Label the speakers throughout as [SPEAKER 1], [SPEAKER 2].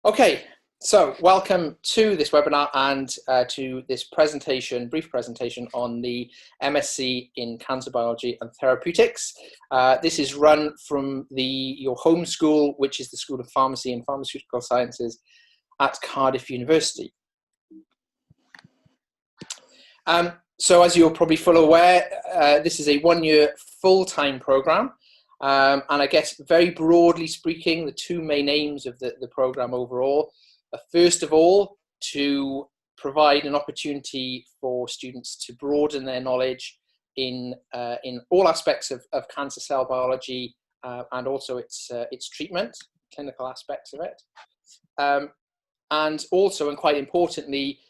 [SPEAKER 1] Okay, so welcome to this webinar and to this presentation, brief presentation on the MSc in Cancer Biology and Therapeutics. This is run from your home school, which is the School of Pharmacy and Pharmaceutical Sciences at Cardiff University. So as you're probably full aware, this is a one-year full-time program. And I guess very broadly speaking, the two main aims of the program overall are, first of all, to provide an opportunity for students to broaden their knowledge in all aspects of cancer cell biology and also its treatment, clinical aspects of it. And also, and quite importantly,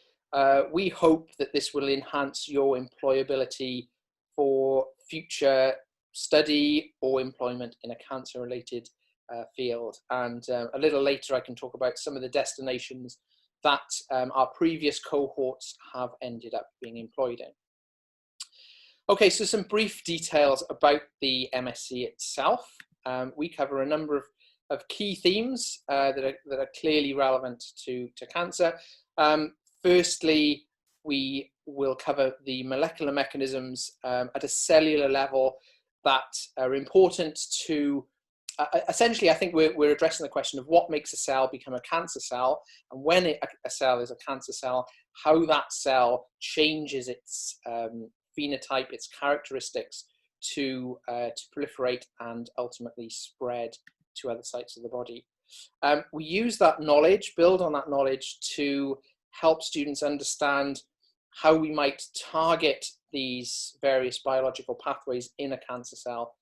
[SPEAKER 1] we hope that this will enhance your employability for future study or employment in a cancer-related field. And a little later I can talk about some of the destinations that our previous cohorts have ended up being employed in. Okay, so some brief details about the MSc itself. We cover a number of key themes that are clearly relevant to cancer. Firstly, we will cover the molecular mechanisms at a cellular level that are important to, essentially, I think we're addressing the question of what makes a cell become a cancer cell, and when a cell is a cancer cell, how that cell changes its phenotype, its characteristics to proliferate and ultimately spread to other sites of the body. We use that knowledge, build on that knowledge to help students understand how we might target these various biological pathways in a cancer cell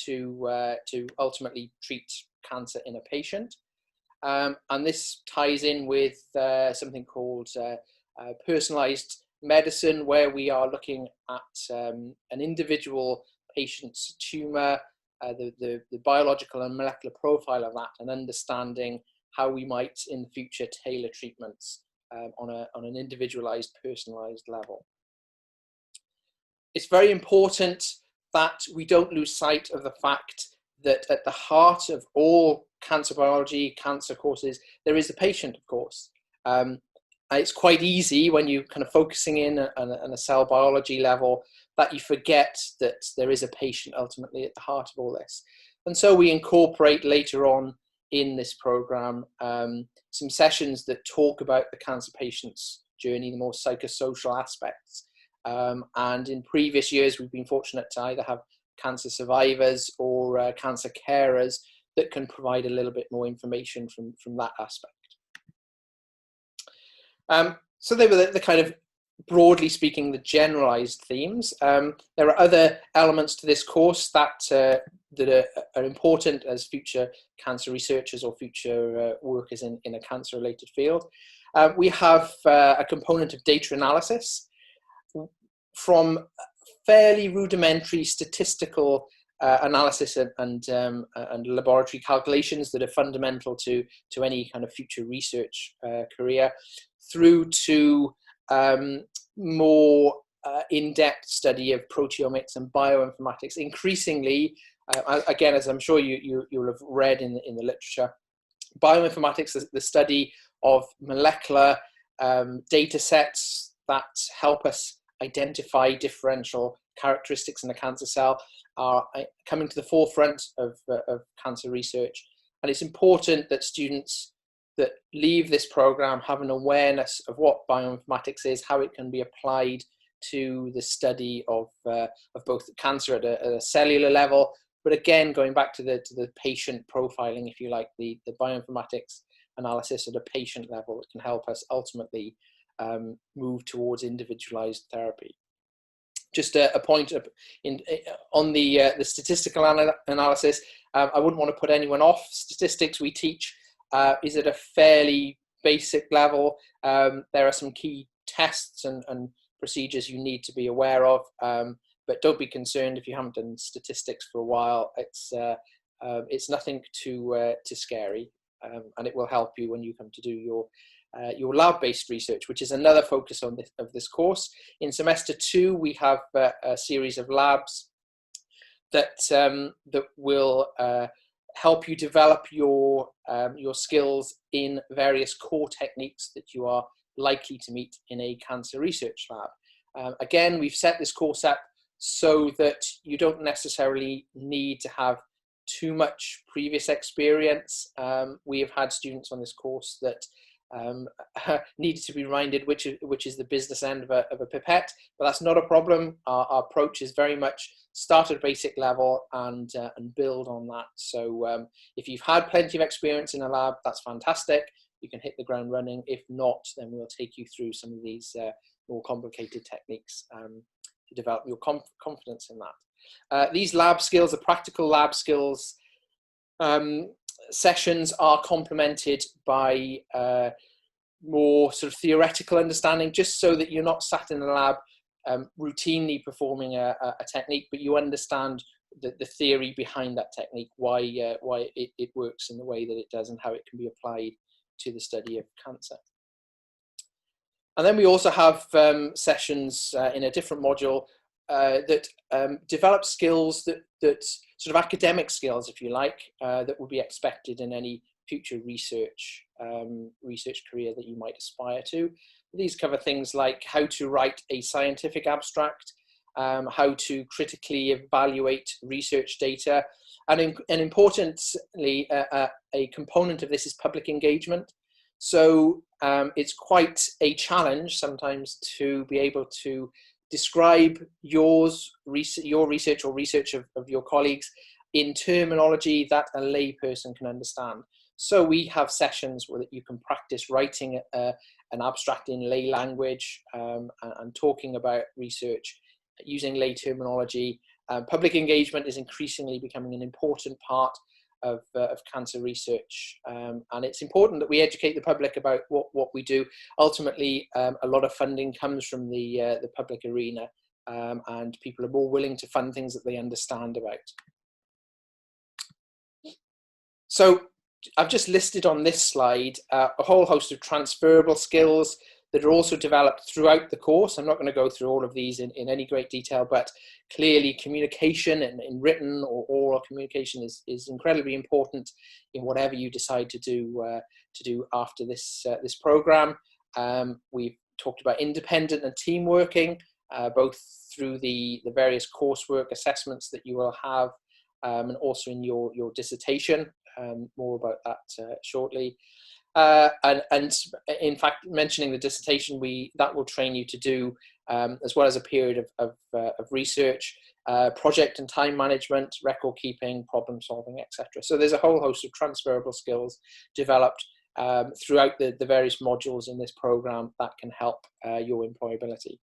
[SPEAKER 1] to ultimately treat cancer in a patient. And this ties in with something called personalized medicine, where we are looking at an individual patient's tumor, the biological and molecular profile of that, and understanding how we might in the future tailor treatments on an individualized, personalized level. It's very important that we don't lose sight of the fact that at the heart of all cancer biology, cancer courses, there is a patient, of course. It's quite easy when you're kind of focusing in on a cell biology level that you forget that there is a patient ultimately at the heart of all this. And so we incorporate later on in this program some sessions that talk about the cancer patient's journey, the more psychosocial aspects. And in previous years, we've been fortunate to either have cancer survivors or cancer carers that can provide a little bit more information from that aspect. So they were the kind of, broadly speaking, the generalized themes. There are other elements to this course that are important as future cancer researchers or future workers in a cancer-related field. We have a component of data analysis from fairly rudimentary statistical analysis and laboratory calculations that are fundamental to any kind of future research career, through to more in-depth study of proteomics and bioinformatics. Increasingly, again, as I'm sure you'll have read in the literature, bioinformatics is the study of molecular data sets that help us identify differential characteristics in a cancer cell are coming to the forefront of cancer research. And it's important that students that leave this program have an awareness of what bioinformatics is, how it can be applied to the study of both cancer at a cellular level, but again, going back to the patient profiling, if you like, the bioinformatics analysis at a patient level that can help us ultimately move towards individualized therapy. Just a point on the statistical analysis. I wouldn't want to put anyone off. Statistics we teach is at a fairly basic level. There are some key tests and procedures you need to be aware of, but don't be concerned if you haven't done statistics for a while. It's nothing too scary, and it will help you when you come to do your lab-based research, which is another focus of this course. In semester 2, we have a series of labs that will help you develop your skills in various core techniques that you are likely to meet in a cancer research lab. Again, we've set this course up so that you don't necessarily need to have too much previous experience. We have had students on this course that needed to be reminded which is the business end of a pipette, but that's not a problem. Our approach is very much start at basic level and build on that. So if you've had plenty of experience in a lab, that's fantastic. You can hit the ground running. If not, then we'll take you through some of these more complicated techniques to develop your confidence in that. These lab skills, the practical lab skills sessions, are complemented by more sort of theoretical understanding, just so that you're not sat in the lab routinely performing a technique, but you understand the theory behind that technique, why it works in the way that it does and how it can be applied to the study of cancer. And then we also have sessions in a different module that develop skills that sort of academic skills, if you like, that would be expected in any future research career that you might aspire to. These cover things like how to write a scientific abstract, how to critically evaluate research data, and importantly, a component of this is public engagement. So it's quite a challenge sometimes to be able to describe your research or research of your colleagues in terminology that a lay person can understand. So we have sessions where you can practice writing an abstract in lay language and talking about research using lay terminology. Public engagement is increasingly becoming an important part of cancer research, and it's important that we educate the public about what we do. Ultimately, a lot of funding comes from the public arena, and people are more willing to fund things that they understand about. So I've just listed on this slide a whole host of transferable skills that are also developed throughout the course. I'm not going to go through all of these in any great detail, but clearly communication in written or oral communication is incredibly important in whatever you decide to do after this program. We've talked about independent and team working, both through the various coursework assessments that you will have, and also in your dissertation. More about that shortly. And in fact, mentioning the dissertation, that will train you to do, as well as a period of research, project and time management, record keeping, problem solving, etc. So there's a whole host of transferable skills developed throughout the various modules in this program that can help your employability.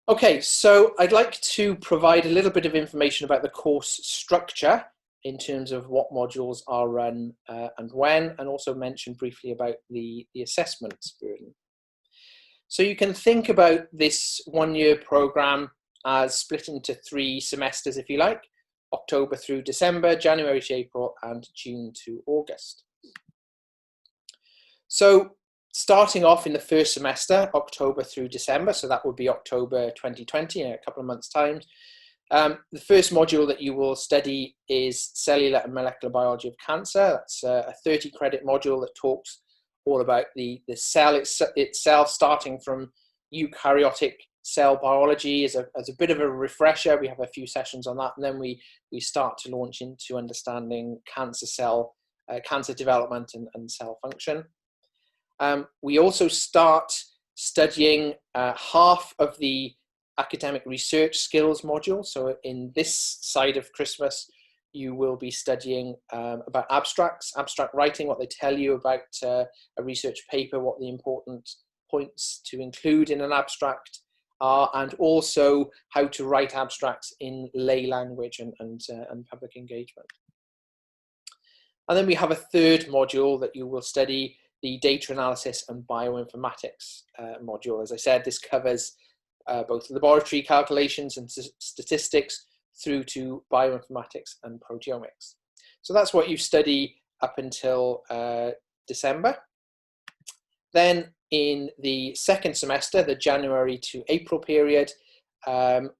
[SPEAKER 1] Okay, so I'd like to provide a little bit of information about the course structure in terms of what modules are run and when, and also mention briefly about the assessment burden. So you can think about this one-year program as split into 3 semesters, if you like: October through December, January to April, and June to August. So starting off in the first semester, October through December, so that would be October 2020, in a couple of months' time. The first module that you will study is Cellular and Molecular Biology of Cancer. That's a 30-credit module that talks all about the cell itself, starting from eukaryotic cell biology as a bit of a refresher. We have a few sessions on that, and then we start to launch into understanding cancer development and cell function. We also start studying half of the academic research skills module. So in this side of Christmas, you will be studying about abstract writing, what they tell you about a research paper, what the important points to include in an abstract are, and also how to write abstracts in lay language and public engagement. And then we have a third module that you will study, the data analysis and bioinformatics module. As I said, this covers both laboratory calculations and statistics through to bioinformatics and proteomics. So that's what you study up until December. Then in the second semester, the January to April period,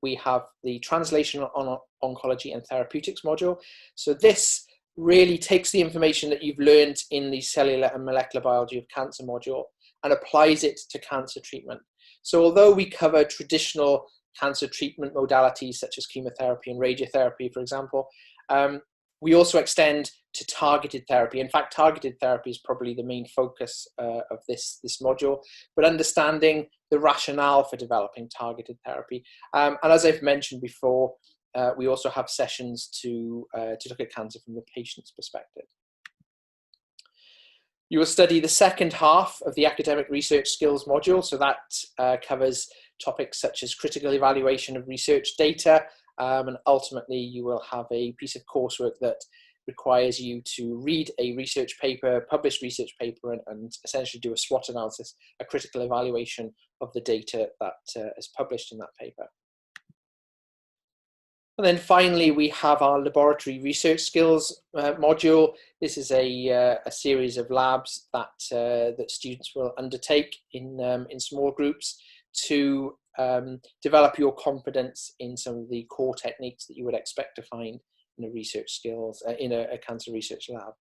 [SPEAKER 1] we have the Translational Oncology and Therapeutics module. So this really takes the information that you've learned in the Cellular and Molecular Biology of Cancer module and applies it to cancer treatment. So although we cover traditional cancer treatment modalities such as chemotherapy and radiotherapy, for example, we also extend to targeted therapy. In fact, targeted therapy is probably the main focus of this module, but understanding the rationale for developing targeted therapy. And as I've mentioned before, we also have sessions to look at cancer from the patient's perspective. You will study the second half of the academic research skills module. So that covers topics such as critical evaluation of research data, and ultimately you will have a piece of coursework that requires you to read a research paper, published research paper, and essentially do a SWOT analysis, a critical evaluation of the data that is published in that paper. And then finally, we have our laboratory research skills module. This is a series of labs that students will undertake in small groups to develop your confidence in some of the core techniques that you would expect to find in a research skills, in a cancer research lab.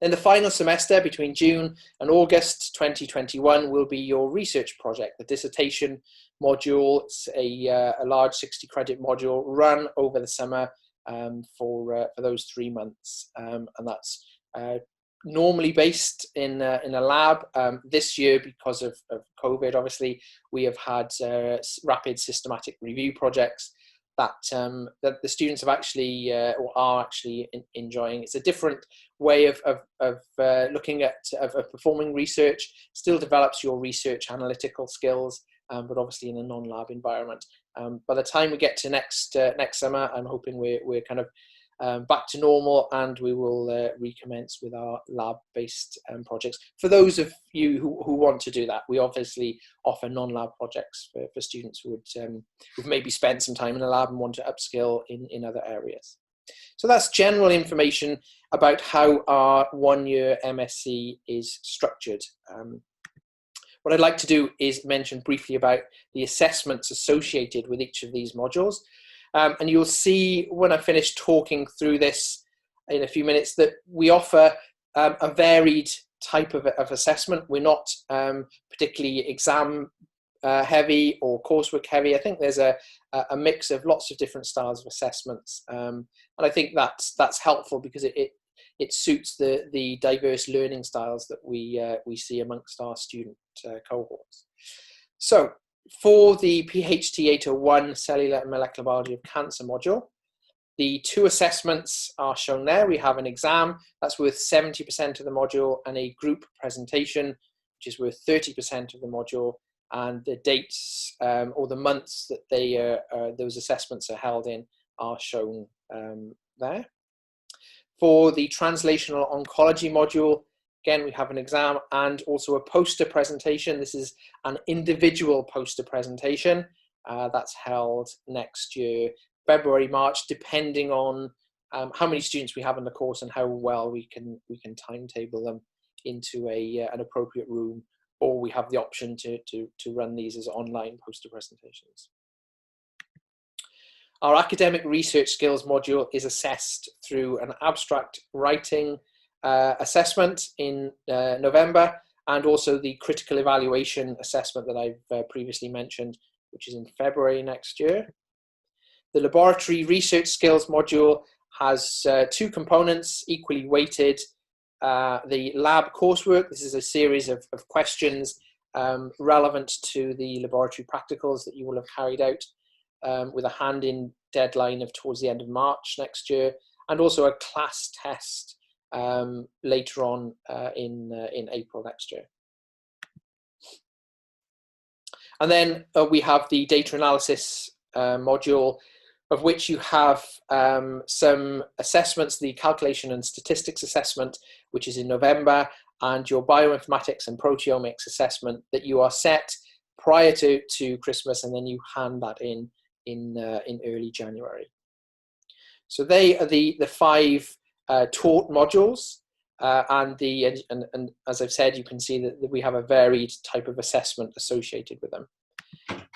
[SPEAKER 1] Then the final semester between June and August 2021 will be your research project, the dissertation module. It's a large 60 credit module run over the summer for those 3 months. And that's normally based in a lab. This year, because of COVID, obviously, we have had rapid systematic review projects that the students have actually or are actually enjoying. It's a different way of looking at performing research. Still develops your research analytical skills, but obviously in a non-lab environment. By the time we get to next summer, I'm hoping we're kind of back to normal, and we will recommence with our lab-based projects. For those of you who want to do that, we obviously offer non-lab projects for students who've maybe spent some time in a lab and want to upskill in other areas. So that's general information about how our one-year MSc is structured. What I'd like to do is mention briefly about the assessments associated with each of these modules. And you'll see when I finish talking through this in a few minutes that we offer a varied type of assessment. We're not particularly exam heavy or coursework heavy. I think there's a mix of lots of different styles of assessments. And I think that's helpful because it suits the diverse learning styles that we see amongst our student cohorts. So, for the PHT 801 Cellular and Molecular Biology of Cancer module, the 2 assessments are shown there. We have an exam that's worth 70% of the module and a group presentation, which is worth 30% of the module, and the dates or the months that those assessments are held in are shown there. For the Translational Oncology module, again, we have an exam and also a poster presentation. This is an individual poster presentation that's held next year, February, March, depending on how many students we have in the course and how well we can timetable them into an appropriate room, or we have the option to run these as online poster presentations. Our academic research skills module is assessed through an abstract writing assessment in November, and also the critical evaluation assessment that I've previously mentioned, which is in February next year. The laboratory research skills module has 2 components, equally weighted. The lab coursework, this is a series of questions relevant to the laboratory practicals that you will have carried out, with a hand-in deadline of towards the end of March next year, and also a class test later on in April next year. And then we have the data analysis module, of which you have some assessments, the calculation and statistics assessment, which is in November, and your bioinformatics and proteomics assessment that you are set prior to Christmas, and then you hand that in early January. So they are the 5 taught modules, and as I've said, you can see that we have a varied type of assessment associated with them.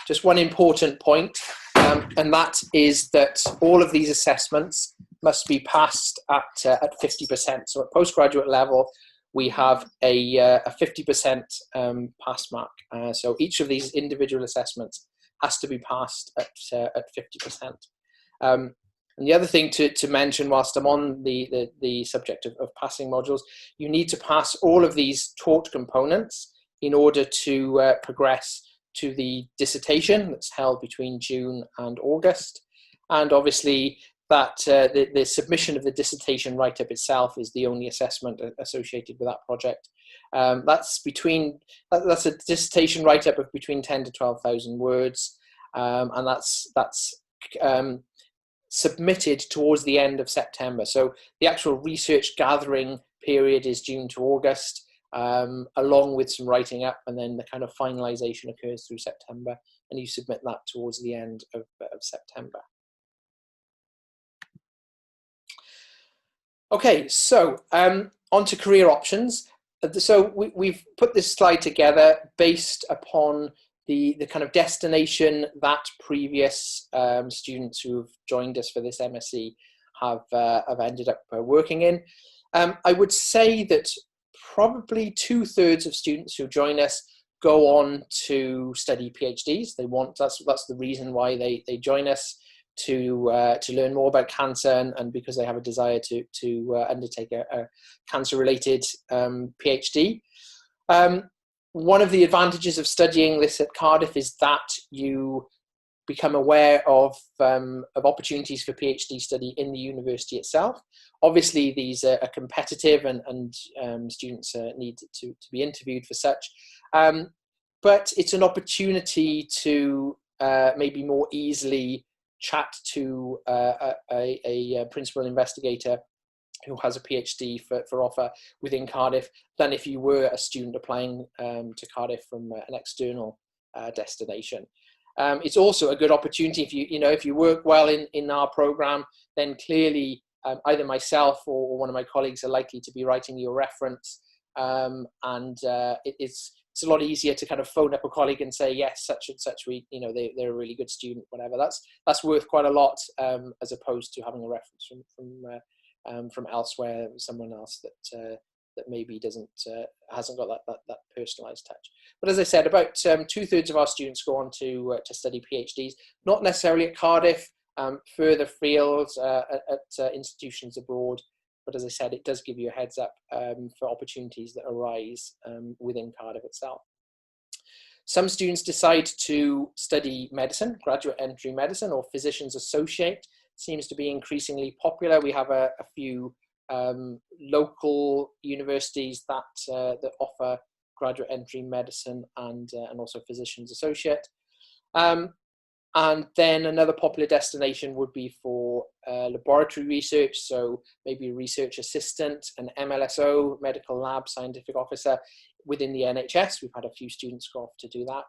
[SPEAKER 1] just one important point, and that is that all of these assessments must be passed at 50%. So at postgraduate level, we have a 50% pass mark. So each of these individual assessments has to be passed at 50%. And the other thing to mention, whilst I'm on the subject of passing modules, you need to pass all of these taught components in order to progress to the dissertation that's held between June and August. And obviously that the submission of the dissertation write-up itself is the only assessment associated with that project. That's a dissertation write-up of between 10 to 12,000 words, and that's submitted towards the end of September. So the actual research gathering period is June to August, along with some writing up, and then the kind of finalization occurs through September, and you submit that towards the end of September. Okay, so on to career options. So we've put this slide together based upon the kind of destination that previous students who have joined us for this MSc have ended up working in. I would say that probably 2/3 of students who join us go on to study PhDs. That's the reason why they join us, to learn more about cancer, and because they have a desire to undertake a cancer-related PhD. One of the advantages of studying this at Cardiff is that you become aware of opportunities for PhD study in the university itself. Obviously, these are competitive, and students need to be interviewed for such. But it's an opportunity to maybe more easily chat to a principal investigator who has a PhD for offer within Cardiff than if you were a student applying to Cardiff from an external destination. It's also a good opportunity if you work well in our program, then clearly either myself or one of my colleagues are likely to be writing your reference, and it's a lot easier to kind of phone up a colleague and say, yes, such and such, they're a really good student, whatever. That's worth quite a lot, as opposed to having a reference from elsewhere, someone else that maybe hasn't got that personalized touch. But as I said, about 2/3 of our students go on to study PhDs, not necessarily at Cardiff, further fields at institutions abroad. But as I said, it does give you a heads up for opportunities that arise within Cardiff itself. Some students decide to study medicine, graduate entry medicine, or physician's associate. Seems to be increasingly popular. We have a few local universities that offer graduate entry medicine and also physician's associate. And then another popular destination would be for laboratory research, so maybe a research assistant, an MLSO, medical lab scientific officer within the NHS. We've had a few students go off to do that.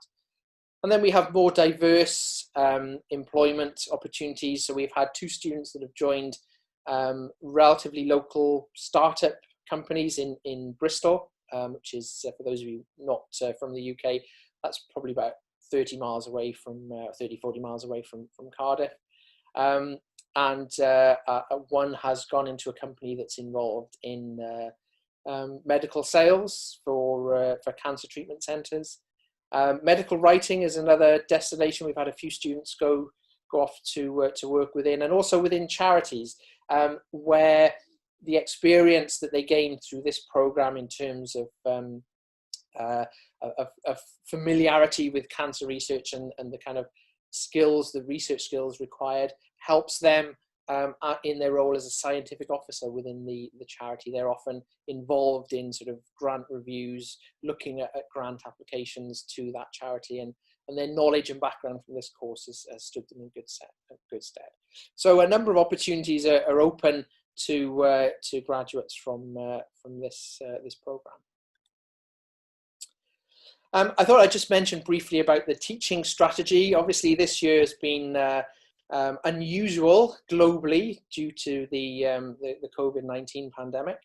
[SPEAKER 1] And then we have more diverse employment opportunities. So we've had 2 students that have joined relatively local startup companies in Bristol, which is, for those of you not from the UK, that's probably about 30 miles away from 40 miles away from Cardiff. And one has gone into a company that's involved in medical sales for cancer treatment centres. Medical writing is another destination. We've had a few students go off to work within, and also within charities, where the experience that they gain through this program in terms of familiarity with cancer research and the kind of skills, the research skills required, helps them in their role as a scientific officer within the charity. They're often involved in sort of grant reviews, looking at grant applications to that charity, and their knowledge and background from this course has stood them in good stead. So a number of opportunities are open to graduates from this program. I thought I'd just mention briefly about the teaching strategy. Obviously, this year has been unusual globally due to the COVID-19 pandemic.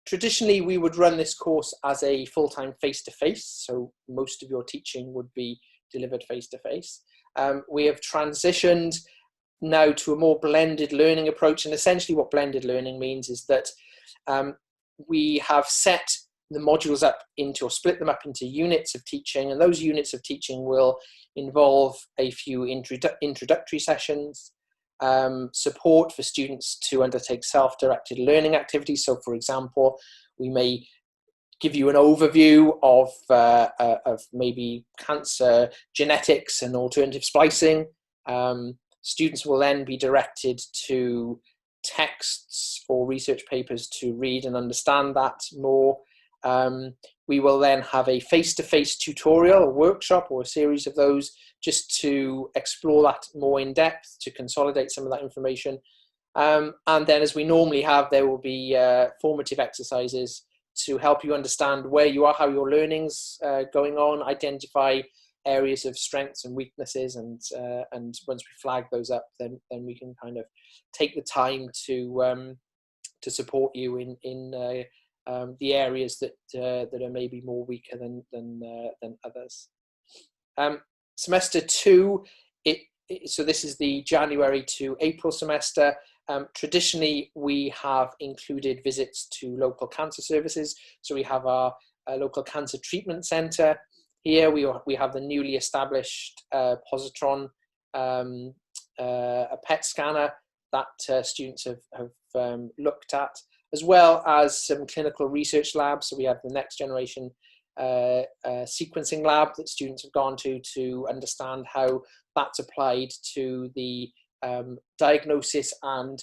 [SPEAKER 1] Traditionally, we would run this course as a full-time face-to-face, so most of your teaching would be delivered face-to-face. We have transitioned now to a more blended learning approach, and essentially what blended learning means is that we have set the modules up into, or split them up into units of teaching, and those units of teaching will involve a few introductory sessions, support for students to undertake self-directed learning activities. So for example, we may give you an overview of maybe cancer genetics and alternative splicing. Students will then be directed to texts or research papers to read and understand that more. We will then have a face-to-face tutorial, a workshop, or a series of those, just to explore that more in depth, to consolidate some of that information. And then, as we normally have, there will be formative exercises to help you understand where you are, how your learning's going on, identify areas of strengths and weaknesses, and once we flag those up, then we can kind of take the time to support you in the areas that are maybe more weaker than others. Semester 2, so this is the January to April semester. Traditionally, we have included visits to local cancer services. So we have our local cancer treatment centre here. We have the newly established positron, a PET scanner that students have looked at, as well as some clinical research labs. So we have the next generation sequencing lab that students have gone to understand how that's applied to the diagnosis and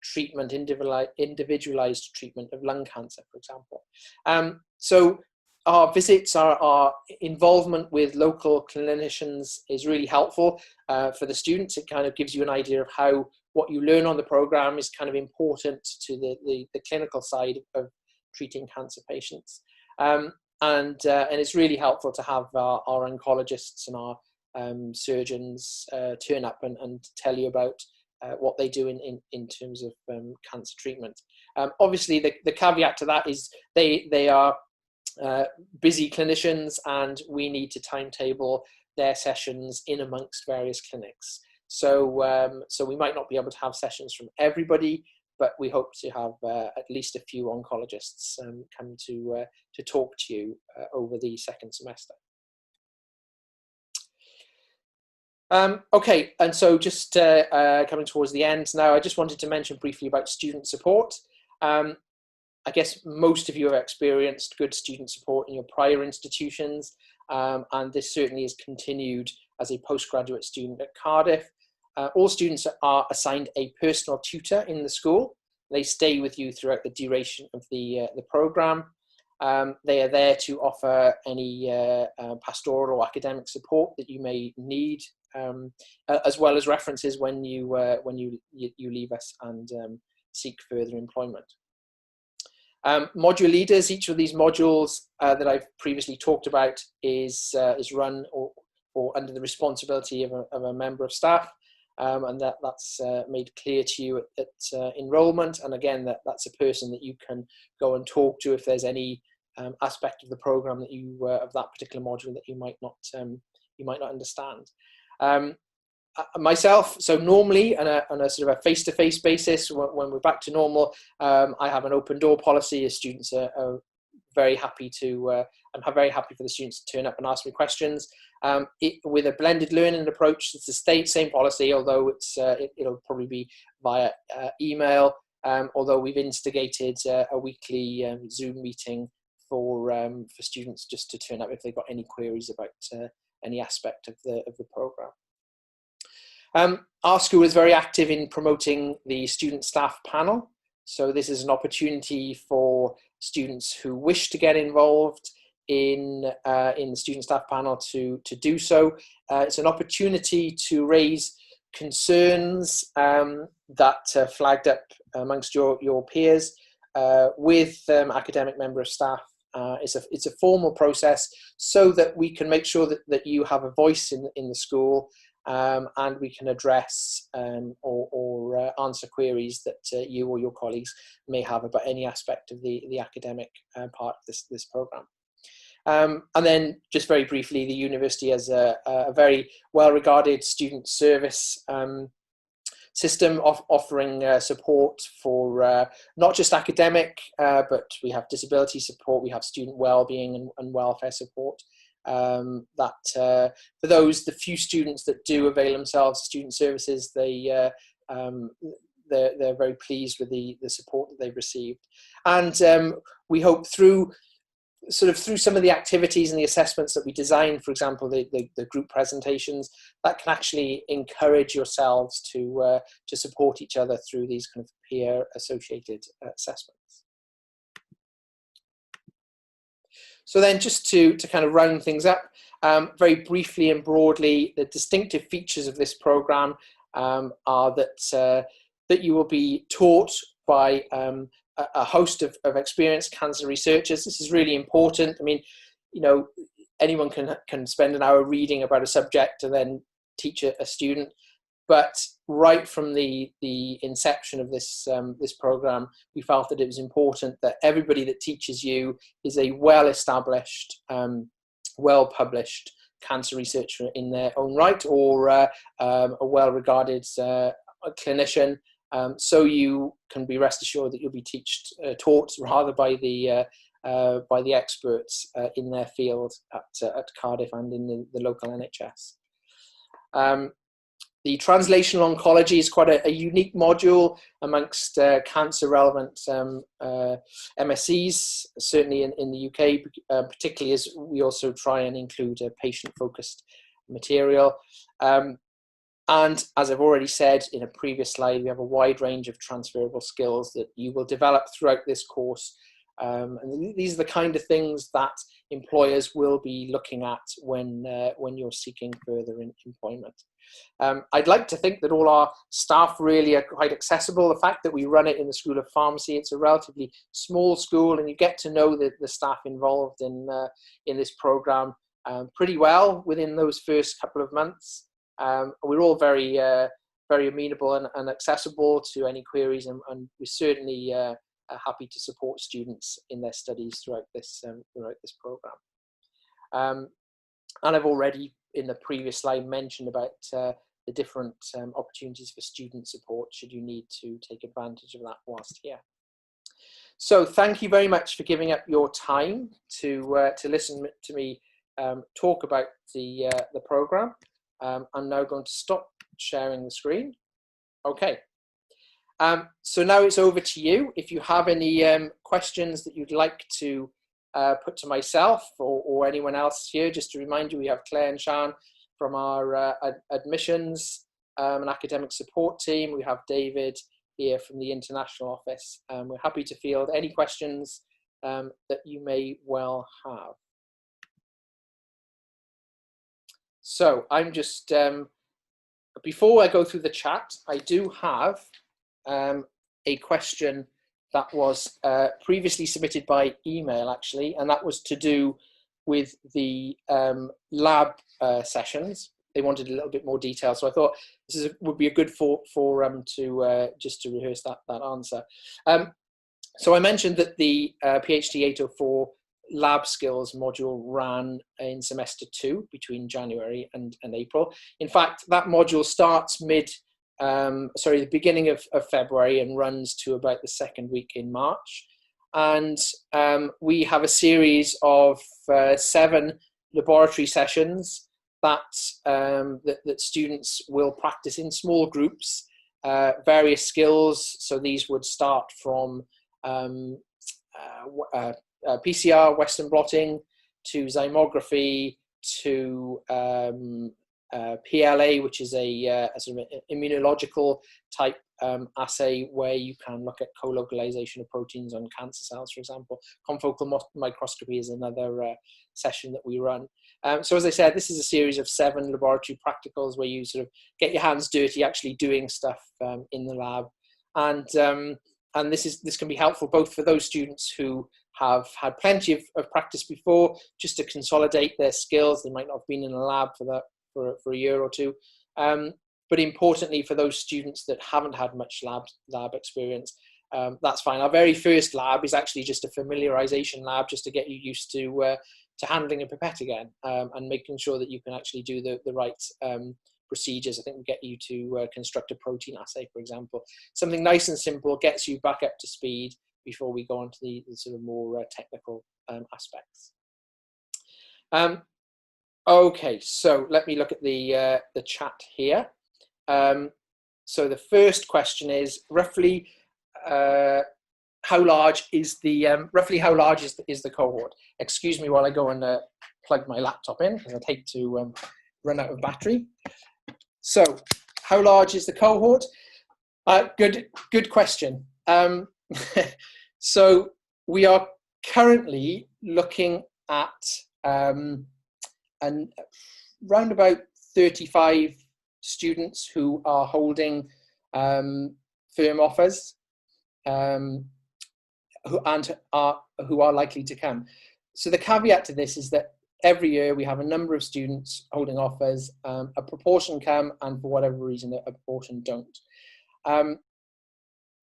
[SPEAKER 1] treatment, individualized treatment of lung cancer, for example. So our visits, our involvement with local clinicians is really helpful for the students. It kind of gives you an idea of how what you learn on the program is kind of important to the clinical side of treating cancer patients. And it's really helpful to have our oncologists and our surgeons turn up and tell you about what they do in terms of cancer treatment. Obviously, the caveat to that is they are busy clinicians, and we need to timetable their sessions in amongst various clinics. So we might not be able to have sessions from everybody, but we hope to have at least a few oncologists come to talk to you over the second semester. Okay, and so just coming towards the end now, I just wanted to mention briefly about student support. I guess most of you have experienced good student support in your prior institutions, and this certainly is continued as a postgraduate student at Cardiff. All students are assigned a personal tutor in the school. They stay with you throughout the duration of the programme. They are there to offer any pastoral or academic support that you may need, as well as references when you leave us and seek further employment. Module leaders, each of these modules that I've previously talked about is run or under the responsibility of a member of staff, and that's made clear to you at enrolment. And again, that's a person that you can go and talk to if there's any aspect of the program that of that particular module that you might not understand. Myself, so normally on a sort of a face-to-face basis, when we're back to normal, I have an open door policy. As students are very happy to, I'm very happy for the students to turn up and ask me questions. With a blended learning approach, it's the same policy, although it'll probably be via email. Although we've instigated a weekly Zoom meeting for students just to turn up if they've got any queries about any aspect of the program. Our school is very active in promoting the student staff panel. So this is an opportunity for students who wish to get involved in the student staff panel to do so. It's an opportunity to raise concerns that flagged up amongst your peers with academic member of staff. It's a formal process so that we can make sure that you have a voice in the school, and we can address or answer queries that you or your colleagues may have about any aspect of the academic part of this program. And then just very briefly, the university has a very well-regarded student service system offering support for not just academic, but we have disability support, we have student well-being and welfare support. For those, the few students that do avail themselves of student services, they're very pleased with the support that they've received. And we hope through some of the activities and the assessments that we design, for example, the group presentations, that can actually encourage yourselves to support each other through these kind of peer associated assessments. So then, just to kind of round things up, very briefly and broadly, the distinctive features of this program are that you will be taught by a host of experienced cancer researchers. This is really important. I mean, anyone can spend an hour reading about a subject and then teach a student, but right from the inception of this program, we felt that it was important that everybody that teaches you is a well-established, well-published cancer researcher in their own right, or a well-regarded clinician. So you can be rest assured that you'll be taught rather by the experts in their field at Cardiff and in the local NHS. The translational oncology is quite a unique module amongst cancer-relevant MSCs, certainly in the UK, particularly as we also try and include a patient-focused material. And as I've already said in a previous slide, we have a wide range of transferable skills that you will develop throughout this course. And these are the kind of things that employers will be looking at when you're seeking further employment. I'd like to think that all our staff really are quite accessible. The fact that we run it in the School of Pharmacy, it's a relatively small school, and you get to know the staff involved in this program pretty well within those first couple of months. We're all very amenable and accessible to any queries, and we're certainly happy to support students in their studies throughout this program. And I've already in the previous slide mentioned about the different opportunities for student support should you need to take advantage of that whilst here. So thank you very much for giving up your time to listen to me talk about the program. I'm now going to stop sharing the screen. Okay. So now it's over to you. If you have any questions that you'd like to put to myself or anyone else here, just to remind you, we have Claire and Sian from our admissions and academic support team. We have David here from the international office. We're happy to field any questions that you may well have. So I'm just, before I go through the chat, I do have a question that was previously submitted by email, actually, and that was to do with the lab sessions. They wanted a little bit more detail, so I thought this would be a good forum to just to rehearse that answer. So I mentioned that the PhD 804 lab skills module ran in semester 2 between January and April. In fact, that module starts the beginning of February and runs to about the second week in March. And we have a series of 7 laboratory sessions that students will practice in small groups, various skills. So these would start from PCR, Western blotting, to zymography, to PLA, which is a sort of immunological type assay where you can look at co-localization of proteins on cancer cells, for example. Confocal microscopy is another session that we run. So as I said, this is a series of 7 laboratory practicals where you sort of get your hands dirty, actually doing stuff in the lab. And this can be helpful both for those students who have had plenty of practice before, just to consolidate their skills. They might not have been in a lab for a year or two. But importantly, for those students that haven't had much lab experience, that's fine. Our very first lab is actually just a familiarization lab, just to get you used to to handling a pipette again, and making sure that you can actually do the right procedures. I think we get you to construct a protein assay, for example. Something nice and simple gets you back up to speed before we go on to the sort of more technical aspects. Okay, so let me look at the chat here. So the first question is roughly how large is the cohort? Excuse me while I go and plug my laptop in, because I hate to run out of battery. So, how large is the cohort? Good question. So we are currently looking at round about 35 students who are holding firm offers, who are likely to come. So the caveat to this is that every year we have a number of students holding offers. A proportion come, and for whatever reason, a proportion don't.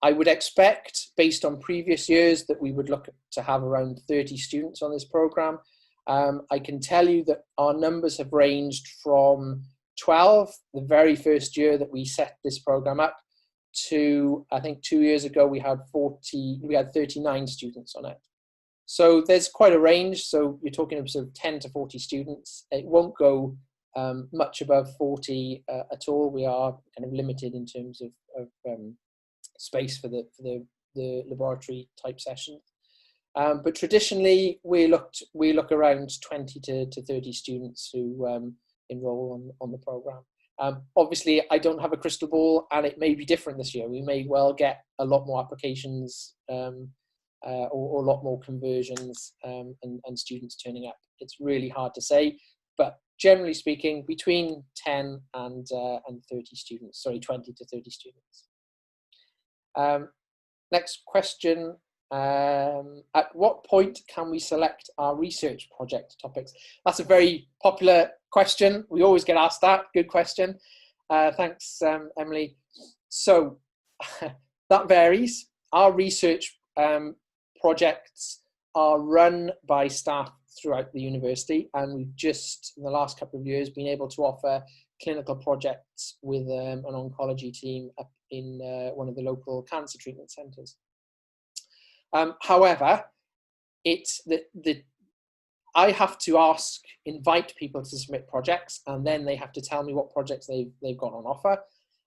[SPEAKER 1] I would expect, based on previous years, that we would look to have around 30 students on this program. I can tell you that our numbers have ranged from 12, the very first year that we set this program up, to, I think 2 years ago, we had 39 students on it. So there's quite a range. So you're talking of sort of 10 to 40 students. It won't go much above 40 at all. We are kind of limited in terms of space for the laboratory type sessions. But traditionally, we look around 20 to 30 students who enroll on the program. Obviously, I don't have a crystal ball, and it may be different this year. We may well get a lot more applications or a lot more conversions and students turning up. It's really hard to say, but generally speaking, between 10 and 30 students, sorry, 20 to 30 students. Next question. At what point can we select our research project topics? That's a very popular question. We always get asked that. Good question. Thanks, Emily. So that varies. Our research projects are run by staff throughout the university, and we've just, in the last couple of years, been able to offer clinical projects with an oncology team up in one of the local cancer treatment centres. However, I have to invite people to submit projects, and then they have to tell me what projects they've got on offer.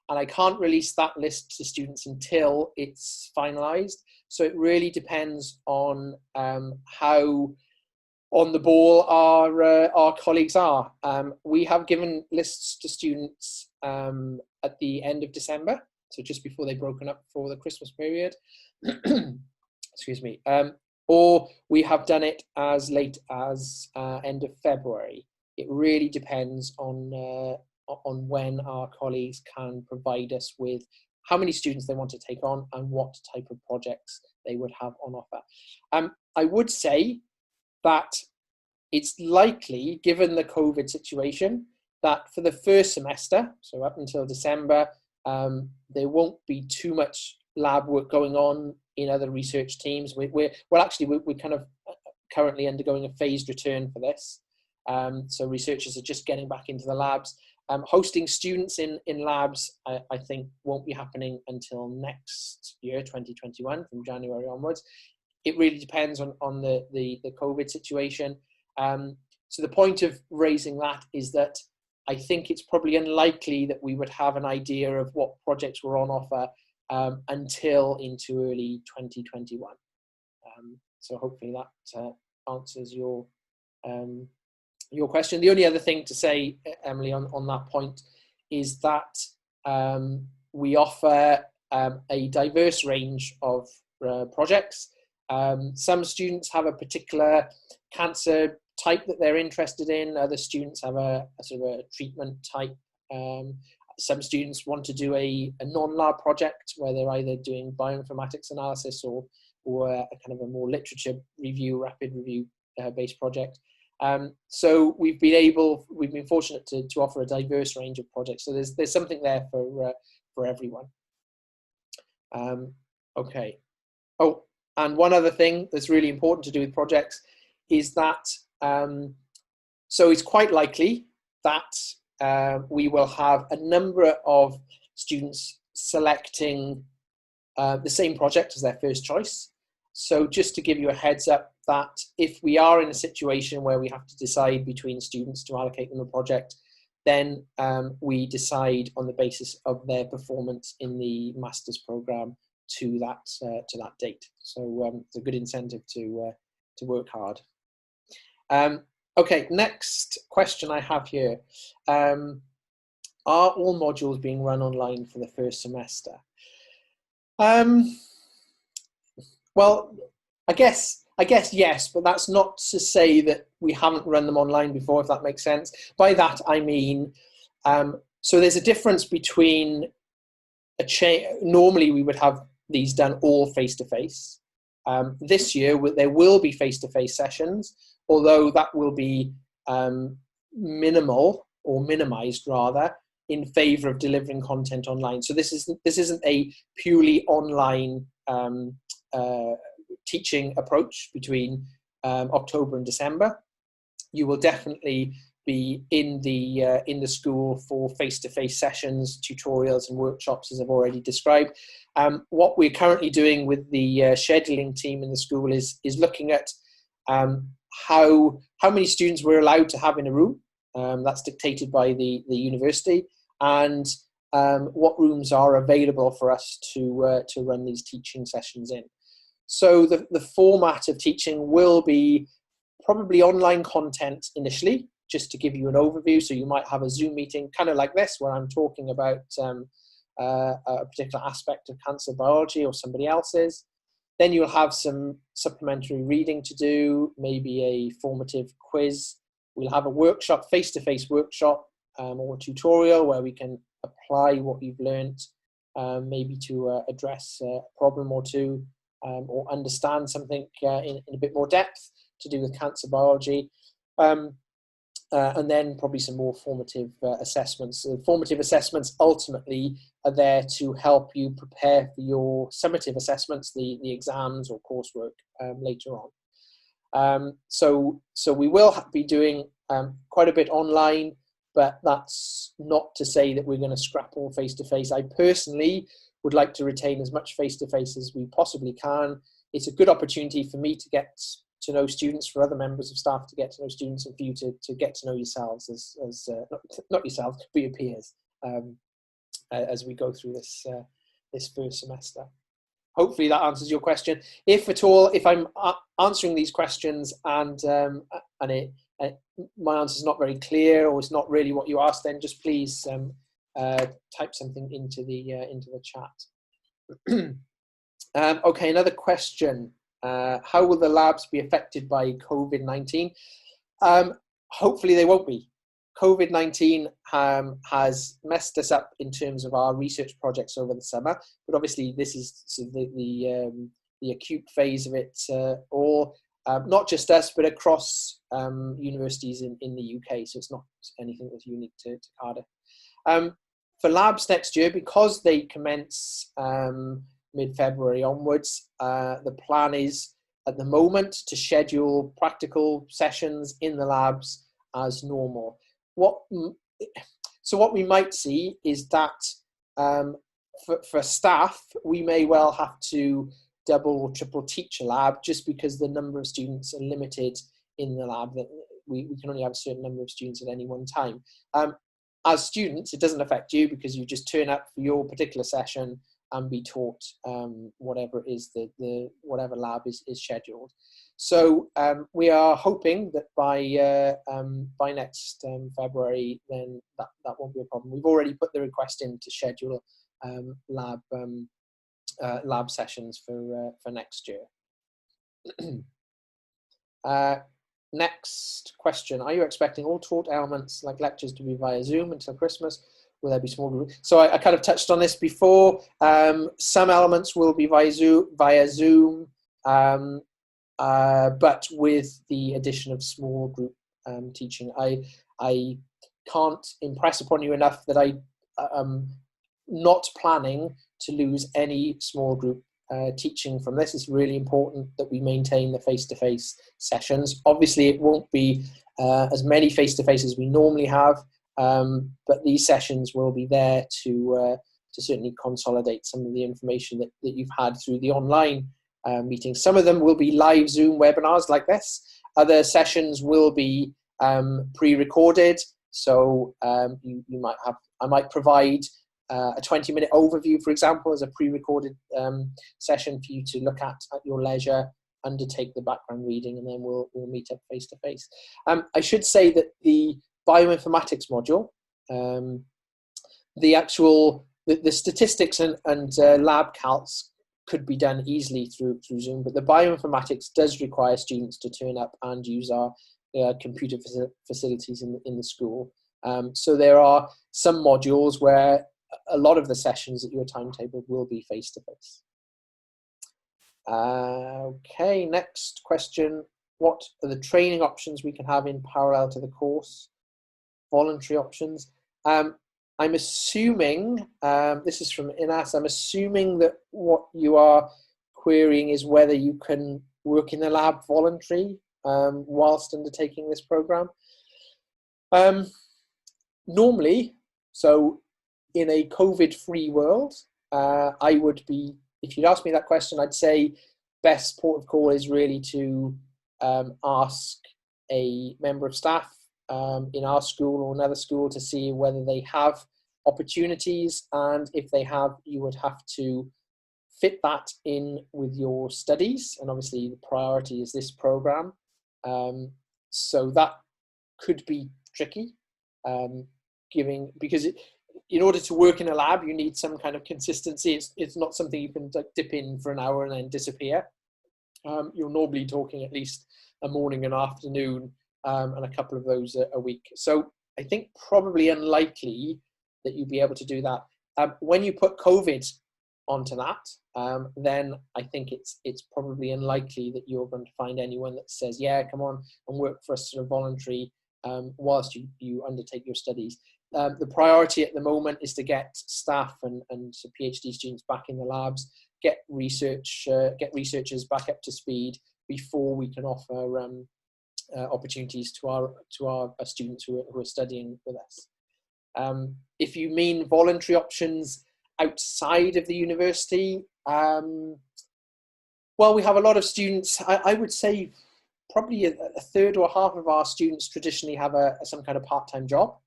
[SPEAKER 1] And I can't release that list to students until it's finalised. So it really depends on how on the ball our colleagues are. We have given lists to students at the end of December, so just before they've broken up for the Christmas period. Excuse me. Or we have done it as late as end of February. It really depends on when our colleagues can provide us with how many students they want to take on and what type of projects they would have on offer. I would say that it's likely, given the COVID situation, that for the first semester, so up until December, there won't be too much lab work going on in other research teams. We're kind of currently undergoing a phased return for this. So researchers are just getting back into the labs. Hosting students in labs, I think, won't be happening until next year, 2021, from January onwards. It really depends on the COVID situation. So the point of raising that is that I think it's probably unlikely that we would have an idea of what projects were on offer until into early 2021. So hopefully that answers your question. The only other thing to say, Emily, on that point is that we offer a diverse range of projects. Some students have a particular cancer type that they're interested in. Other students have a sort of a treatment type. Some students want to do a non-lab project where they're either doing bioinformatics analysis or a kind of a more literature review, rapid review based project. So we've been fortunate to offer a diverse range of projects. So there's something there for everyone. Okay. Oh, and one other thing that's really important to do with projects is that So it's quite likely that we will have a number of students selecting the same project as their first choice. So just to give you a heads up that if we are in a situation where we have to decide between students to allocate them a project, then we decide on the basis of their performance in the master's program to that date. So it's a good incentive to work hard. Okay, next question I have here. Are all modules being run online for the first semester? Well, I guess yes, but that's not to say that we haven't run them online before, if that makes sense. By that I mean, so there's a difference between normally we would have these done all face-to-face. This year there will be face-to-face sessions, although that will be minimal or minimized rather in favor of delivering content online. So this isn't a purely online teaching approach between October and December. You will definitely be in the school for face-to-face sessions, tutorials and workshops, as I've already described. What we're currently doing with the scheduling team in the school is looking at how many students we're allowed to have in a room. That's dictated by the university, and what rooms are available for us to run these teaching sessions in. So the format of teaching will be probably online content initially, just to give you an overview. So you might have a Zoom meeting, kind of like this, where I'm talking about a particular aspect of cancer biology or somebody else's. Then you'll have some supplementary reading to do, maybe a formative quiz. We'll have a workshop, face-to-face workshop or tutorial where we can apply what you've learned, maybe to address a problem or two, or understand something in a bit more depth to do with cancer biology. And then probably some more formative assessments. The formative assessments ultimately are there to help you prepare for your summative assessments, the exams or coursework later on. So we will be doing quite a bit online, but that's not to say that we're going to scrap all face-to-face. I personally would like to retain as much face-to-face as we possibly can. It's a good opportunity for me to get to know students, for other members of staff to get to know students, and for you to get to know yourselves as not yourselves, but your peers as we go through this first semester. Hopefully that answers your question. If at all, if I'm answering these questions and my answer is not very clear or it's not really what you asked, then just please type something into the chat. Okay, another question. How will the labs be affected by COVID-19? Hopefully they won't be. COVID-19 has messed us up in terms of our research projects over the summer, but obviously this is sort of the acute phase of it, or not just us, but across universities in the UK. So it's not anything that's unique to Cardiff. For labs next year, because they commence mid-February onwards, the plan is at the moment to schedule practical sessions in the labs as normal. So what we might see is that for staff, we may well have to double or triple teach a lab just because the number of students are limited in the lab, that we can only have a certain number of students at any one time. As students, it doesn't affect you because you just turn up for your particular session and be taught whatever is whatever lab is scheduled. So we are hoping that by next February, then that won't be a problem. We've already put the request in to schedule lab sessions for next year. Next question: are you expecting all taught elements like lectures to be via Zoom until Christmas? Will there be small groups? So I kind of touched on this before. Some elements will be via Zoom, but with the addition of small group teaching. I can't impress upon you enough that I am not planning to lose any small group teaching from this. It's really important that we maintain the face-to-face sessions. Obviously, it won't be as many face-to-face as we normally have, but these sessions will be there to certainly consolidate some of the information that you've had through the online meetings. Some of them will be live Zoom webinars like this. Other sessions will be pre-recorded. So you might have, I might provide a 20-minute overview, for example, as a pre-recorded session for you to look at your leisure, undertake the background reading, and then we'll meet up face to face. I should say that the bioinformatics module, the statistics and lab calcs could be done easily through Zoom, but the bioinformatics does require students to turn up and use our computer facilities in the school. So there are some modules where a lot of the sessions at your timetable will be face-to-face. Okay, next question. What are the training options we can have in parallel to the course? Voluntary options. I'm assuming, this is from Inas, I'm assuming that what you are querying is whether you can work in the lab voluntary whilst undertaking this program. Normally, so in a COVID-free world, I would be, if you'd ask me that question, I'd say best port of call is really to ask a member of staff in our school or another school to see whether they have opportunities, and if they have, you would have to fit that in with your studies, and obviously the priority is this program. So that could be tricky, because in order to work in a lab, you need some kind of consistency. It's not something you can dip in for an hour and then disappear. You're normally talking at least a morning and afternoon, and a couple of those a week. So I think probably unlikely that you'd be able to do that. When you put COVID onto that, then I think it's probably unlikely that you're going to find anyone that says, yeah, come on and work for us sort of voluntary whilst you undertake your studies. The priority at the moment is to get staff and PhD students back in the labs, get researchers back up to speed before we can offer opportunities to our students who are studying with us. If you mean voluntary options outside of the university, well, we have a lot of students. I would say probably a third or half of our students traditionally have some kind of part-time job.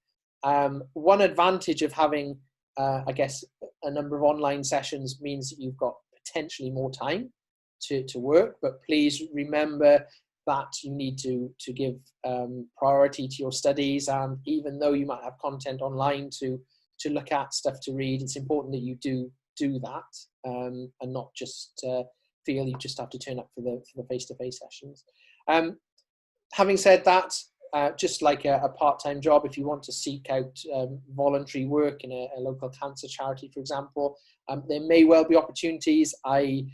[SPEAKER 1] One advantage of having, I guess, a number of online sessions means that you've got potentially more time to work, but please remember that you need to give priority to your studies, and even though you might have content online to look at, stuff to read, it's important that you do that, and not just feel you just have to turn up for the face-to-face sessions. Having said that, just like a part-time job, if you want to seek out voluntary work in a local cancer charity, for example, there may well be opportunities. I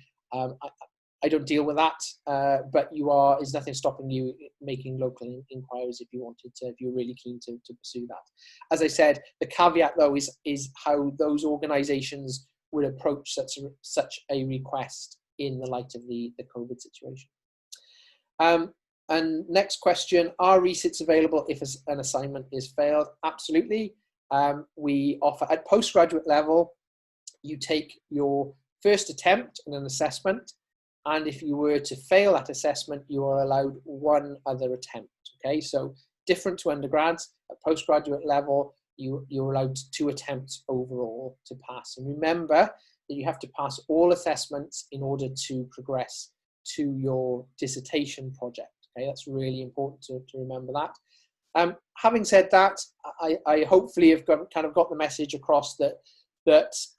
[SPEAKER 1] don't deal with that, but there's nothing stopping you making local inquiries if you wanted to, if you're really keen to pursue that. As I said, the caveat though is how those organisations would approach such a request in the light of the COVID situation. And next question, are resits available if an assignment is failed? Absolutely. We offer at postgraduate level, you take your first attempt in an assessment, and if you were to fail that assessment, you are allowed one other attempt. Okay, so different to undergrads, at postgraduate level, you're allowed 2 attempts overall to pass. And remember that you have to pass all assessments in order to progress to your dissertation project. Okay, that's really important to remember that. Having said that, I hopefully have got the message across that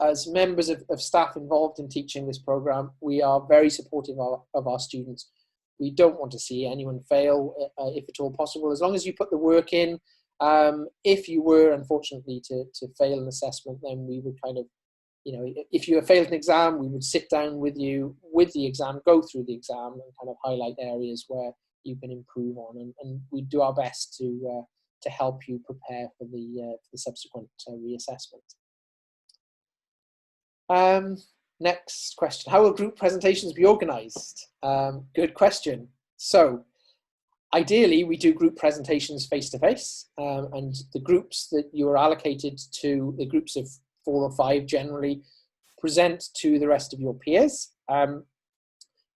[SPEAKER 1] as members of staff involved in teaching this program, we are very supportive of our students. We don't want to see anyone fail, if at all possible, as long as you put the work in. If you were, unfortunately, to fail an assessment, then we would if you have failed an exam, we would sit down with you with the exam, go through the exam, and kind of highlight areas where you can improve on, and we do our best to help you prepare for the subsequent reassessment. Next question. How will group presentations be organised? Good question. So ideally, we do group presentations face-to-face, and the groups that you are allocated to, the groups of 4 or 5 generally, present to the rest of your peers. And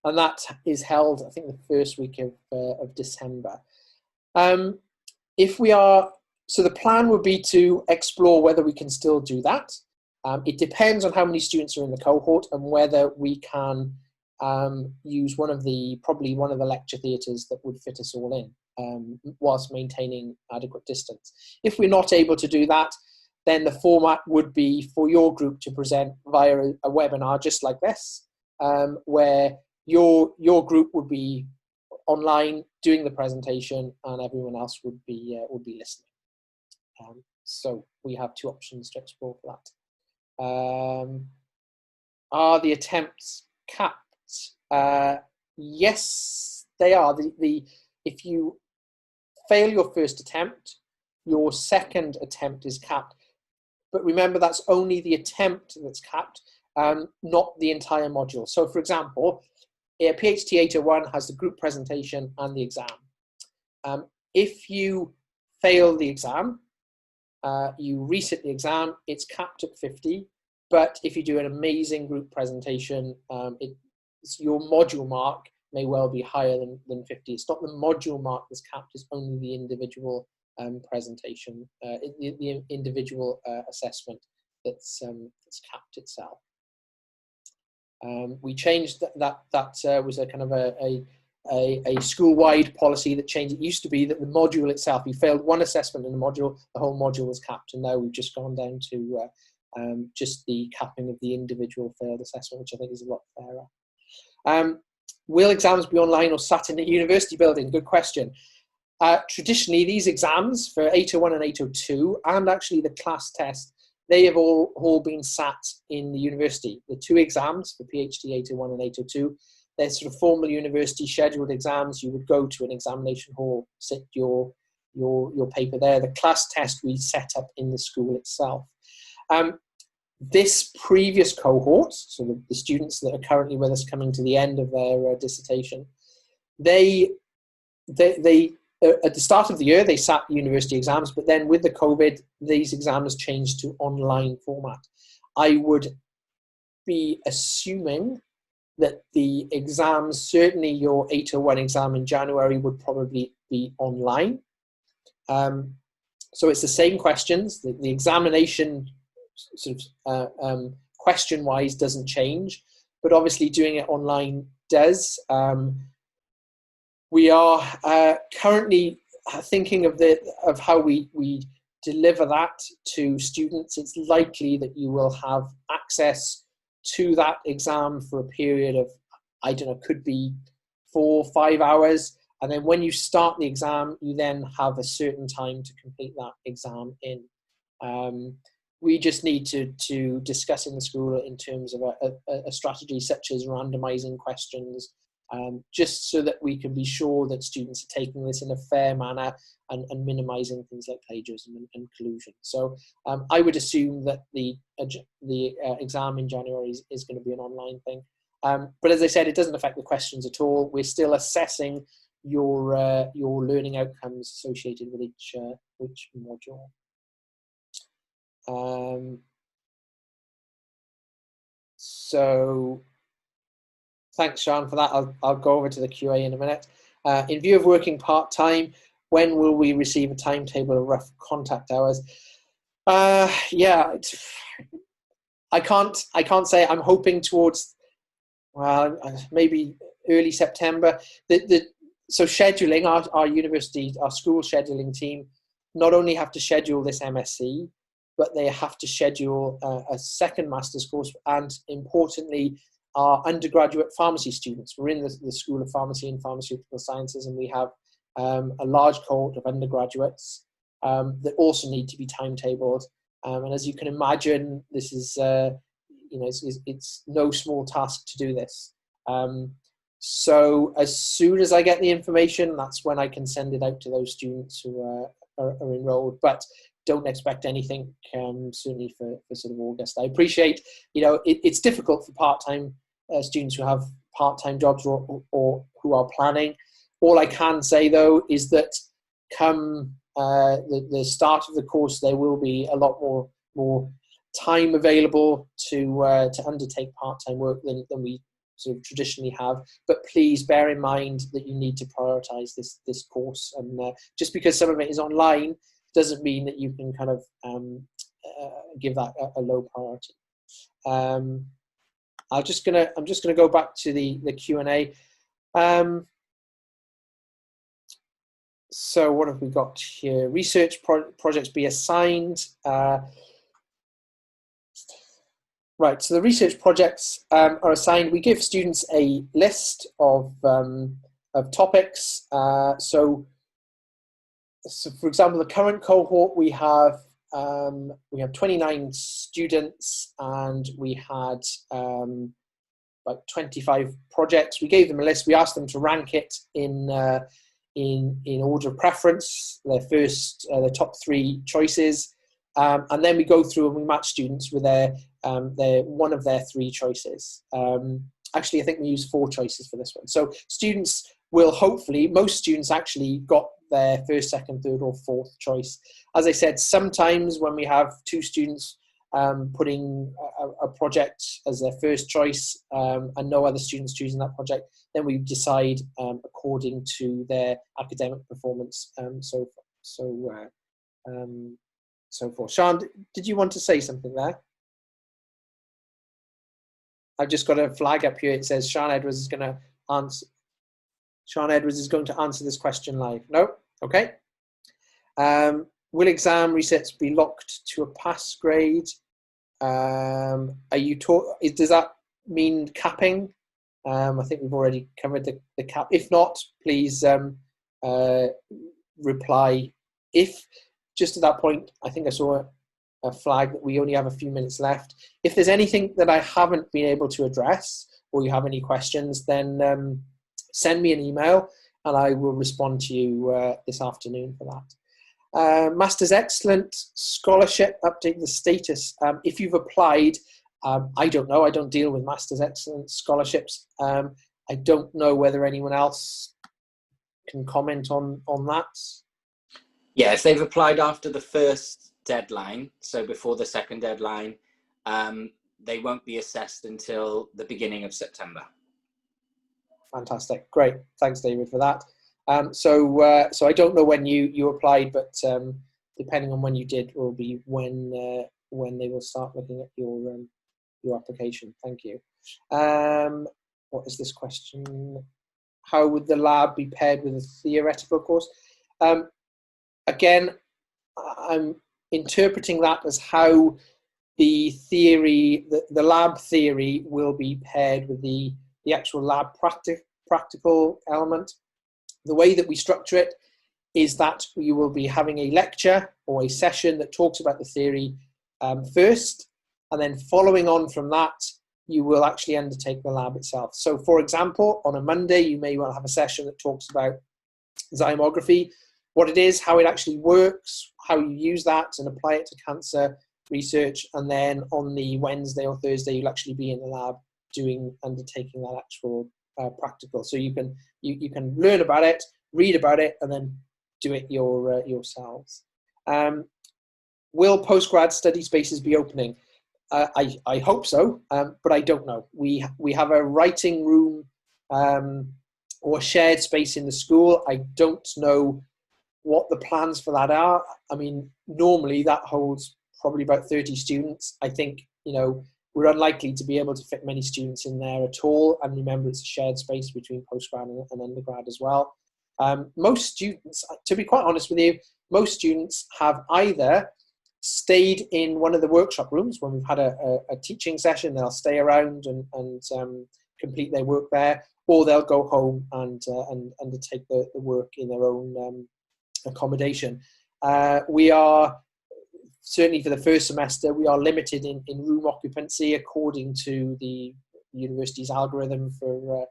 [SPEAKER 1] that is held, I think, the first week of December. So the plan would be to explore whether we can still do that. It depends on how many students are in the cohort and whether we can use probably one of the lecture theatres that would fit us all in, whilst maintaining adequate distance. If we're not able to do that, then the format would be for your group to present via a webinar just like this, where your group would be online doing the presentation and everyone else would be listening. So we have 2 options to explore for that. Are the attempts capped? Yes, they are. If you fail your first attempt, your second attempt is capped. But remember, that's only the attempt that's capped, not the entire module. So for example, PHT 801 has the group presentation and the exam. If you fail the exam, you resit the exam, it's capped at 50. But if you do an amazing group presentation, your module mark may well be higher than 50. It's not the module mark that's capped, it's only the individual presentation, the individual assessment that's capped itself. We changed that was a kind of a school-wide policy that changed. It used to be that the module itself, you failed one assessment in the module, the whole module was capped, and now we've just gone down to just the capping of the individual failed assessment, which I think is a lot fairer. Will exams be online or sat in the university building? Good question. Traditionally, these exams for 801 and 802, and actually the class test, they have all been sat in the university. The 2 exams for PhD 801 and 802, they're sort of formal university scheduled exams. You would go to an examination hall, sit your paper there. The class test we set up in the school itself. This previous cohort, so the students that are currently with us coming to the end of their dissertation, they at the start of the year, they sat university exams, but then with the COVID, these exams changed to online format. I would be assuming that the exams, certainly your 801 exam in January, would probably be online. So it's the same questions. The examination sort of question-wise doesn't change, but obviously doing it online does. We are currently thinking of how we deliver that to students. It's likely that you will have access to that exam for a period of, I don't know, could be 4 or 5 hours. And then when you start the exam, you then have a certain time to complete that exam in. We just need to discuss in the school in terms of a strategy such as randomizing questions, just so that we can be sure that students are taking this in a fair manner and minimizing things like plagiarism and collusion. So I would assume that the exam in January is going to be an online thing. But as I said, it doesn't affect the questions at all. We're still assessing your learning outcomes associated with each module. So thanks, Sean, for that. I'll go over to the QA in a minute. In view of working part-time, when will we receive a timetable of rough contact hours? Yeah, I can't say. I'm hoping towards, well, maybe early September. So scheduling, our university, our school scheduling team, not only have to schedule this MSc, but they have to schedule a second master's course, and importantly, our undergraduate pharmacy students. We're in the School of Pharmacy and Pharmaceutical Sciences, and we have a large cohort of undergraduates that also need to be timetabled. And as you can imagine, this is it's no small task to do this. So as soon as I get the information, that's when I can send it out to those students who are enrolled. But don't expect anything, certainly for sort of August. I appreciate, it's difficult for part-time students who have part-time jobs or who are planning. All I can say, though, is that come the start of the course, there will be a lot more time available to undertake part-time work than we sort of traditionally have. But please bear in mind that you need to prioritize this course, and just because some of it is online doesn't mean that you can kind of give that a low priority. I'm just gonna go back to the Q&A. So what have we got here? Research projects be assigned. Right, so the research projects are assigned. We give students a list of topics. So for example, the current cohort, we have 29 students, and we had like 25 projects. We gave them a list. We asked them to rank it in order of preference, their top 3 choices, and then we go through and we match students with their one of their 3 choices. Actually, I think we use 4 choices for this one. So students will hopefully, most students actually got their first, second, third, or fourth choice. As I said, sometimes when we have 2 students putting a project as their first choice and no other students choosing that project, then we decide according to their academic performance. So forth. Sean, did you want to say something there? I've just got a flag up here. It says Sean Edwards is going to answer. Sean Edwards is going to answer this question live. No? Okay. Will exam resets be locked to a pass grade? Are you does that mean capping? I think we've already covered the cap. If not, please reply. If just at that point, I think I saw a flag that we only have a few minutes left. If there's anything that I haven't been able to address, or you have any questions, then send me an email and I will respond to you this afternoon for that. Masters Excellent Scholarship, update the status. If you've applied, I don't know. I don't deal with Masters Excellent Scholarships. I don't know whether anyone else can comment on that.
[SPEAKER 2] Yeah, if they've applied after the first deadline, so before the second deadline, they won't be assessed until the beginning of September.
[SPEAKER 1] Fantastic. Great. Thanks, David, for that. So I don't know when you applied, but depending on when you did will be when they will start looking at your application. Thank you. What is this question? How would the lab be paired with a theoretical course? Again, I'm interpreting that as how the theory, the lab theory, will be paired with the actual lab practical element. The way that we structure it is that you will be having a lecture or a session that talks about the theory first, and then following on from that, you will actually undertake the lab itself. So for example, on a Monday, you may well have a session that talks about zymography, what it is, how it actually works, how you use that and apply it to cancer research. And then on the Wednesday or Thursday, you'll actually be in the lab undertaking that actual practical. So you can learn about it, read about it, and then do it yourselves. Will postgrad study spaces be opening? I hope so, but I don't know. We have a writing room or shared space in the school. I don't know what the plans for that are. I mean, normally that holds probably about 30 students. I think, we're unlikely to be able to fit many students in there at all. And remember, it's a shared space between postgrad and undergrad as well. Most students, to be quite honest with you, most students have either stayed in one of the workshop rooms when we've had a teaching session. They'll stay around and complete their work there, or they'll go home and undertake the work in their own accommodation. We are, certainly for the first semester, we are limited in room occupancy according to the university's algorithm for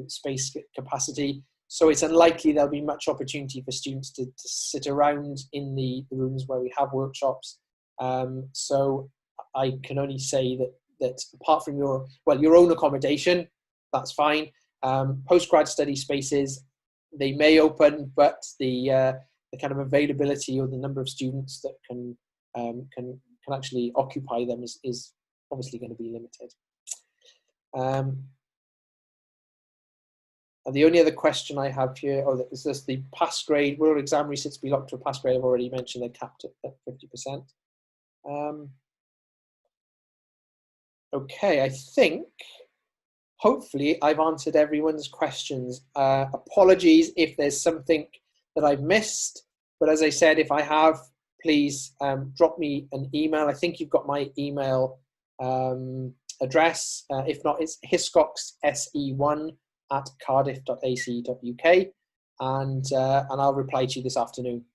[SPEAKER 1] space capacity. So it's unlikely there'll be much opportunity for students to sit around in the rooms where we have workshops. So I can only say that apart from your own accommodation, that's fine. Postgrad study spaces, they may open, but the kind of availability or the number of students that can actually occupy them is obviously going to be limited. And the only other question I have here, is this the pass grade? Will exam resits be locked to a pass grade? I've already mentioned they're capped at 50%. Okay, I think hopefully I've answered everyone's questions. Apologies if there's something that I've missed, but as I said, if I have, please drop me an email. I think you've got my email address. If not, it's hiscoxse1@cardiff.ac.uk, and I'll reply to you this afternoon.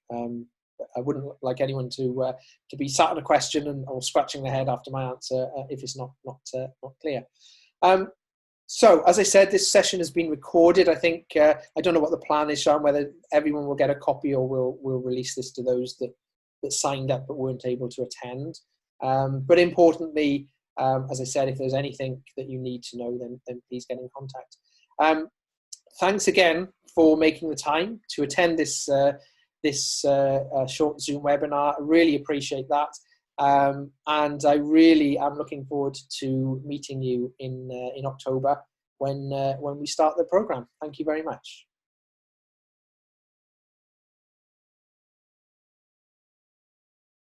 [SPEAKER 1] I wouldn't like anyone to be sat on a question or scratching their head after my answer if it's not clear. So, as I said, this session has been recorded. I think I don't know what the plan is, Sean, whether everyone will get a copy or we'll release this to those that signed up but weren't able to attend. But importantly, as I said, if there's anything that you need to know, then please get in contact. Thanks again for making the time to attend this short Zoom webinar. I really appreciate that. And I really am looking forward to meeting you in October when we start the program. Thank you very much.